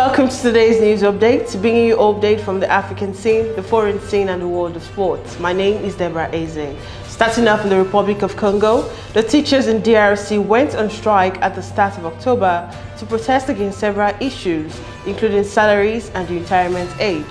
Welcome to today's news update, bringing you update from the African scene, the foreign scene and the world of sports. My name is Deborah. Starting off in the Republic of Congo, the teachers in DRC went on strike at the start of October to protest against several issues, including salaries and the retirement age.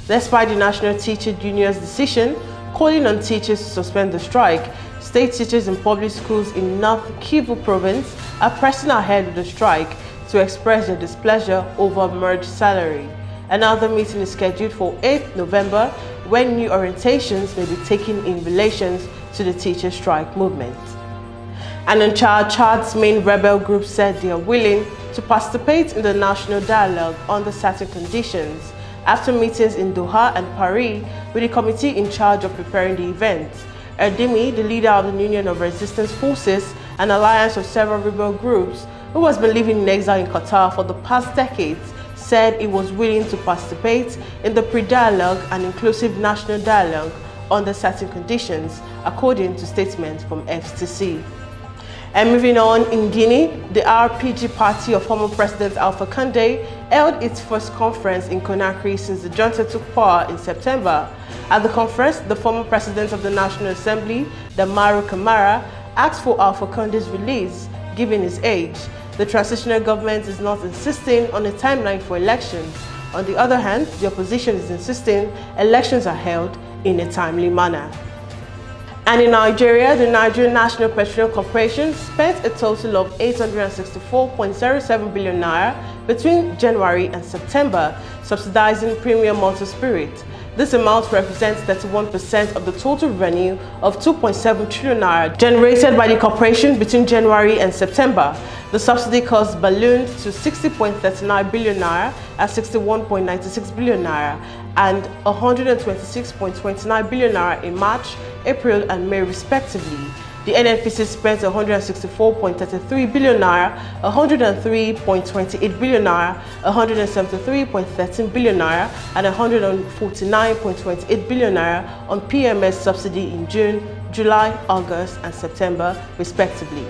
Despite the National Teacher Union's decision calling on teachers to suspend the strike, state teachers in public schools in North Kivu province are pressing ahead with the strike to express their displeasure over merged salary. Another meeting is scheduled for 8th November when new orientations may be taken in relation to the teacher strike movement. And in Chad's main rebel group said they are willing to participate in the national dialogue under certain conditions after meetings in Doha and Paris with the committee in charge of preparing the event. Erdimi, the leader of the Union of Resistance Forces, an alliance of several rebel groups, who has been living in exile in Qatar for the past decades, said he was willing to participate in the pre-dialogue and inclusive national dialogue under certain conditions, according to statements from FTC. And moving on, in Guinea, the RPG party of former President Alpha Conde held its first conference in Conakry since the Junta took power in September. At the conference, the former President of the National Assembly, Damaru Kamara, asked for Alpha Conde's release, given his age. The transitional government is not insisting on a timeline for elections. On the other hand, the opposition is insisting elections are held in a timely manner. And in Nigeria, the Nigerian National Petroleum Corporation spent a total of 864.07 billion naira between January and September, subsidizing premium motor spirit. This amount represents 31% of the total revenue of 2.7 trillion naira generated by the corporation between January and September. The subsidy cost ballooned to 60.39 billion naira at 61.96 billion naira and 126.29 billion naira in March, April and May respectively. The NNPC spent 164.33 billion naira, 103.28 billion naira, 173.13 billion naira, and 149.28 billion naira on PMS subsidy in June, July, August, and September, respectively.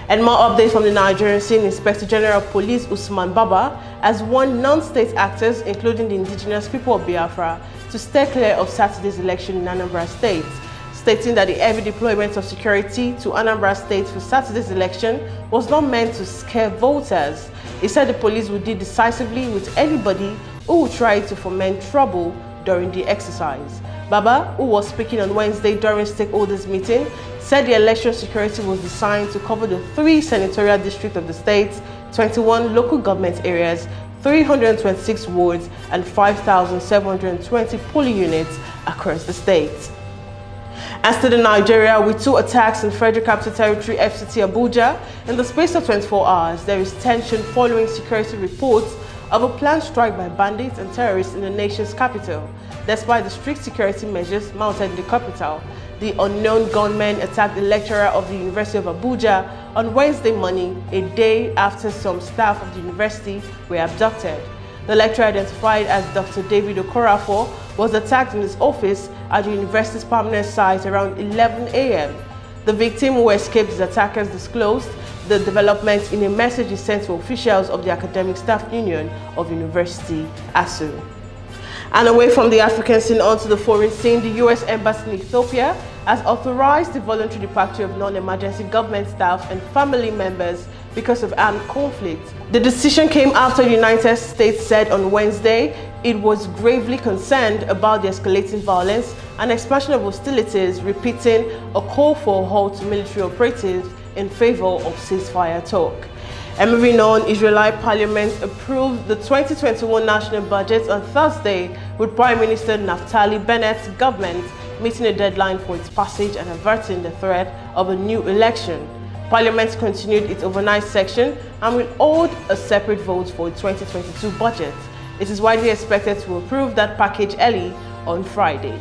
And more updates from the Nigerian scene, Inspector General of Police Usman Baba has warned non-state actors, including the indigenous people of Biafra, to stay clear of Saturday's election in Anambra State, stating that the heavy deployment of security to Anambra State for Saturday's election was not meant to scare voters. He said the police would deal decisively with anybody who would try to foment trouble during the exercise. Baba, who was speaking on Wednesday during stakeholders' meeting, said the election security was designed to cover the 3 senatorial districts of the state, 21 local government areas, 326 wards, and 5,720 polling units across the state. And still in Nigeria, with 2 attacks in Federal Capital Territory FCT Abuja, in the space of 24 hours, there is tension following security reports of a planned strike by bandits and terrorists in the nation's capital. Despite the strict security measures mounted in the capital, the unknown gunmen attacked the lecturer of the University of Abuja on Wednesday morning, a day after some staff of the university were abducted. The lecturer, identified as Dr. David Okorafor, was attacked in his office at the university's permanent site around 11 a.m. The victim, who escaped his attackers, disclosed the development in a message he sent to officials of the Academic Staff Union of University, ASU. And away from the African scene onto the foreign scene, the U.S. Embassy in Ethiopia has authorized the voluntary departure of non-emergency government staff and family members because of armed conflict. The decision came after the United States said on Wednesday it was gravely concerned about the escalating violence and expansion of hostilities, repeating a call for a halt to military operatives in favor of ceasefire talk. And moving on, Israeli Parliament approved the 2021 national budget on Thursday, with Prime Minister Naftali Bennett's government meeting a deadline for its passage and averting the threat of a new election. Parliament continued its overnight session and will hold a separate vote for the 2022 budget. It is widely expected to approve that package early on Friday.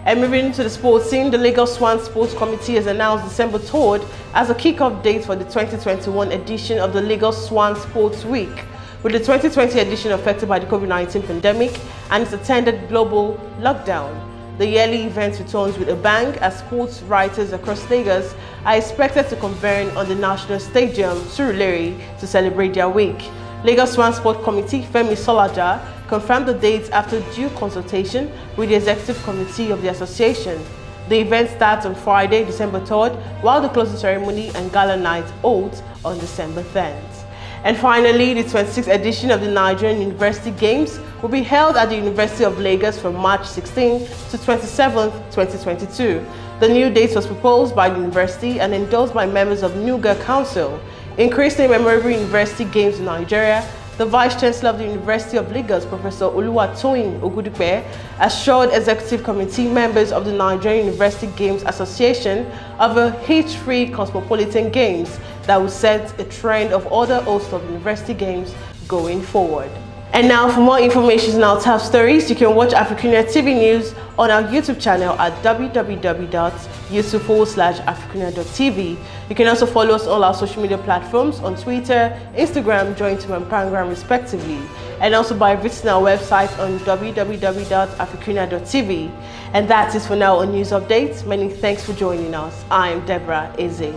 And moving to the sports scene, the Lagos SWAN Sports Committee has announced December 3rd as a kickoff date for the 2021 edition of the Lagos SWAN Sports Week, with the 2020 edition affected by the COVID-19 pandemic and its attended global lockdown. The yearly event returns with a bang as sports writers across Lagos are expected to convene on the National Stadium, Surulere, to celebrate their week. Lagos SWAN Sport Committee Femi Solaja confirmed the dates after due consultation with the Executive Committee of the Association. The event starts on Friday, December 3rd, while the closing ceremony and gala night holds on December 10th. And finally, the 26th edition of the Nigerian University Games will be held at the University of Lagos from March 16 to 27, 2022. The new date was proposed by the university and endorsed by members of NUGA Council. Increasingly memorable University Games in Nigeria, the Vice-Chancellor of the University of Lagos, Professor Oluwatoyin Ogudupe, assured Executive Committee members of the Nigerian University Games Association of a hitch-free cosmopolitan games that will set a trend of other hosts of university games going forward. And now, for more information on our top stories, you can watch AFRICUNIA TV News on our YouTube channel at www.youtube.com/africunia.tv. You can also follow us on all our social media platforms on Twitter, Instagram, Jointum and Pangram respectively, and also by visiting our website on www.africunia.tv. And that's it for now on News Updates. Many thanks for joining us. I'm Deborah Eze.